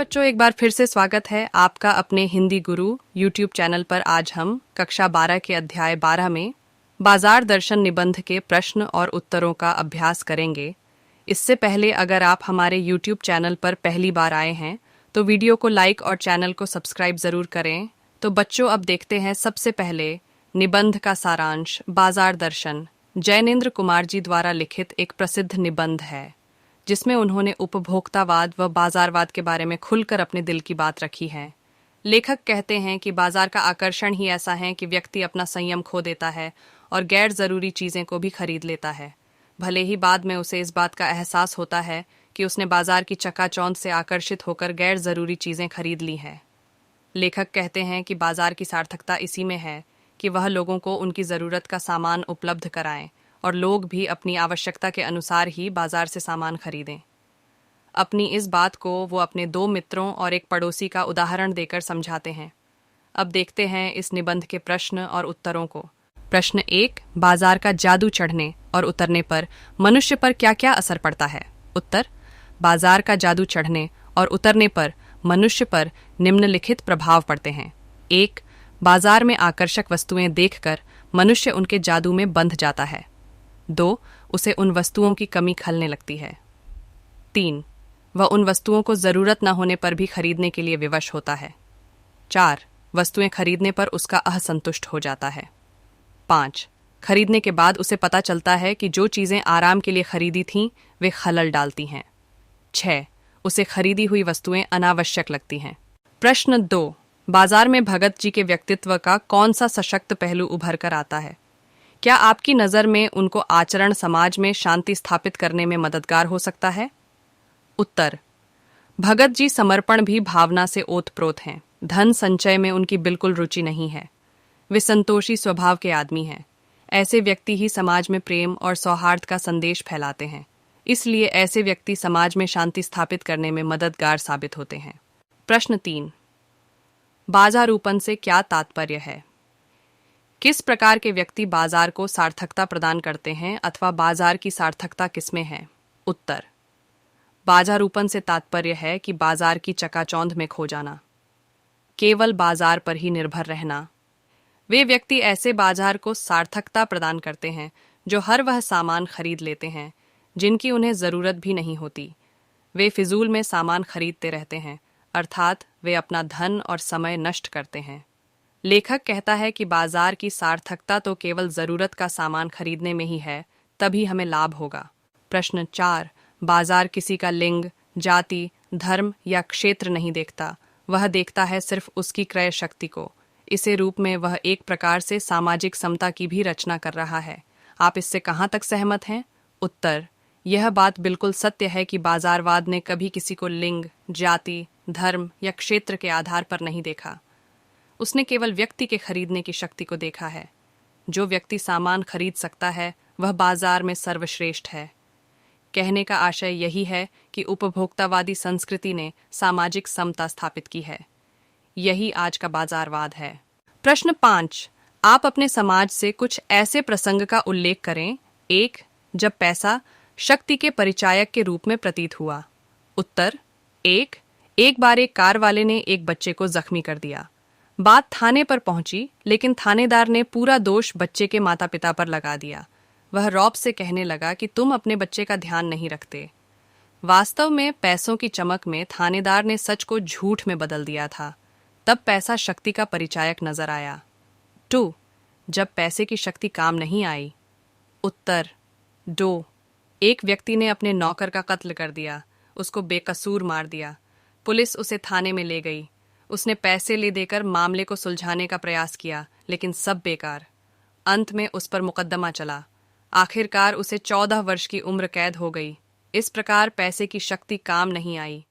बच्चों, एक बार फिर से स्वागत है आपका अपने हिंदी गुरु यूट्यूब चैनल पर। आज हम कक्षा 12 के अध्याय 12 में बाजार दर्शन निबंध के प्रश्न और उत्तरों का अभ्यास करेंगे। इससे पहले अगर आप हमारे यूट्यूब चैनल पर पहली बार आए हैं तो वीडियो को लाइक और चैनल को सब्सक्राइब ज़रूर करें। तो बच्चों, अब देखते हैं सबसे पहले निबंध का सारांश। बाजार दर्शन जैनेन्द्र कुमार जी द्वारा लिखित एक प्रसिद्ध निबंध है जिसमें उन्होंने उपभोक्तावाद व बाजारवाद के बारे में खुलकर अपने दिल की बात रखी है। लेखक कहते हैं कि बाजार का आकर्षण ही ऐसा है कि व्यक्ति अपना संयम खो देता है और गैर जरूरी चीजें को भी खरीद लेता है, भले ही बाद में उसे इस बात का एहसास होता है कि उसने बाजार की चकाचौंध से आकर्षित होकर गैर जरूरी चीजें खरीद ली हैं। लेखक कहते हैं कि बाजार की सार्थकता इसी में है कि वह लोगों को उनकी जरूरत का सामान उपलब्ध कराएं और लोग भी अपनी आवश्यकता के अनुसार ही बाजार से सामान खरीदें। अपनी इस बात को वो अपने 2 मित्रों और एक पड़ोसी का उदाहरण देकर समझाते हैं। अब देखते हैं इस निबंध के प्रश्न और उत्तरों को। प्रश्न 1, बाजार का जादू चढ़ने और उतरने पर मनुष्य पर क्या क्या असर पड़ता है? उत्तर, बाजार का जादू चढ़ने और उतरने पर मनुष्य पर निम्नलिखित प्रभाव पड़ते हैं। 1, बाजार में आकर्षक वस्तुएं देखकर मनुष्य उनके जादू में बंध जाता है। 2, उसे उन वस्तुओं की कमी खलने लगती है। 3, वह उन वस्तुओं को जरूरत न होने पर भी खरीदने के लिए विवश होता है। 4, वस्तुएं खरीदने पर उसका असंतुष्ट हो जाता है। 5, खरीदने के बाद उसे पता चलता है कि जो चीजें आराम के लिए खरीदी थीं वे खलल डालती हैं। 6, उसे खरीदी हुई वस्तुएं अनावश्यक लगती हैं। प्रश्न 2, बाजार में भगत जी के व्यक्तित्व का कौन सा सशक्त पहलू उभर कर आता है? क्या आपकी नज़र में उनको आचरण समाज में शांति स्थापित करने में मददगार हो सकता है? उत्तर, भगत जी समर्पण भी भावना से ओतप्रोत हैं। धन संचय में उनकी बिल्कुल रुचि नहीं है। वे संतोषी स्वभाव के आदमी हैं। ऐसे व्यक्ति ही समाज में प्रेम और सौहार्द का संदेश फैलाते हैं। इसलिए ऐसे व्यक्ति समाज में शांति स्थापित करने में मददगार साबित होते हैं। प्रश्न 3, बाजारूपन से क्या तात्पर्य है? किस प्रकार के व्यक्ति बाजार को सार्थकता प्रदान करते हैं अथवा बाजार की सार्थकता किसमें है? उत्तर, बाजारूपन से तात्पर्य है कि बाजार की चकाचौंध में खो जाना, केवल बाजार पर ही निर्भर रहना। वे व्यक्ति ऐसे बाजार को सार्थकता प्रदान करते हैं जो हर वह सामान खरीद लेते हैं जिनकी उन्हें जरूरत भी नहीं होती। वे फिजूल में सामान खरीदते रहते हैं, अर्थात वे अपना धन और समय नष्ट करते हैं। लेखक कहता है कि बाजार की सार्थकता तो केवल जरूरत का सामान खरीदने में ही है, तभी हमें लाभ होगा। प्रश्न 4, बाजार किसी का लिंग, जाति, धर्म या क्षेत्र नहीं देखता, वह देखता है सिर्फ उसकी क्रय शक्ति को। इसे रूप में वह एक प्रकार से सामाजिक समता की भी रचना कर रहा है। आप इससे कहाँ तक सहमत हैं? उत्तर, यह बात बिल्कुल सत्य है कि बाजारवाद ने कभी किसी को लिंग, जाति, धर्म या क्षेत्र के आधार पर नहीं देखा। उसने केवल व्यक्ति के खरीदने की शक्ति को देखा है। जो व्यक्ति सामान खरीद सकता है वह बाजार में सर्वश्रेष्ठ है। कहने का आशय यही है कि उपभोक्तावादी संस्कृति ने सामाजिक समता स्थापित की है। यही आज का बाजारवाद है। प्रश्न 5, आप अपने समाज से कुछ ऐसे प्रसंग का उल्लेख करें। 1, जब पैसा शक्ति के परिचायक के रूप में प्रतीत हुआ। उत्तर, 1, एक बार एक कार वाले ने एक बच्चे को जख्मी कर दिया। बात थाने पर पहुंची, लेकिन थानेदार ने पूरा दोष बच्चे के माता पिता पर लगा दिया। वह रौब से कहने लगा कि तुम अपने बच्चे का ध्यान नहीं रखते। वास्तव में पैसों की चमक में थानेदार ने सच को झूठ में बदल दिया था। तब पैसा शक्ति का परिचायक नजर आया। 2, जब पैसे की शक्ति काम नहीं आई। उत्तर, 2, एक व्यक्ति ने अपने नौकर का कत्ल कर दिया, उसको बेकसूर मार दिया। पुलिस उसे थाने में ले गई। उसने पैसे ले देकर मामले को सुलझाने का प्रयास किया, लेकिन सब बेकार। अंत में उस पर मुकदमा चला। आखिरकार उसे 14 वर्ष की उम्र कैद हो गई। इस प्रकार पैसे की शक्ति काम नहीं आई।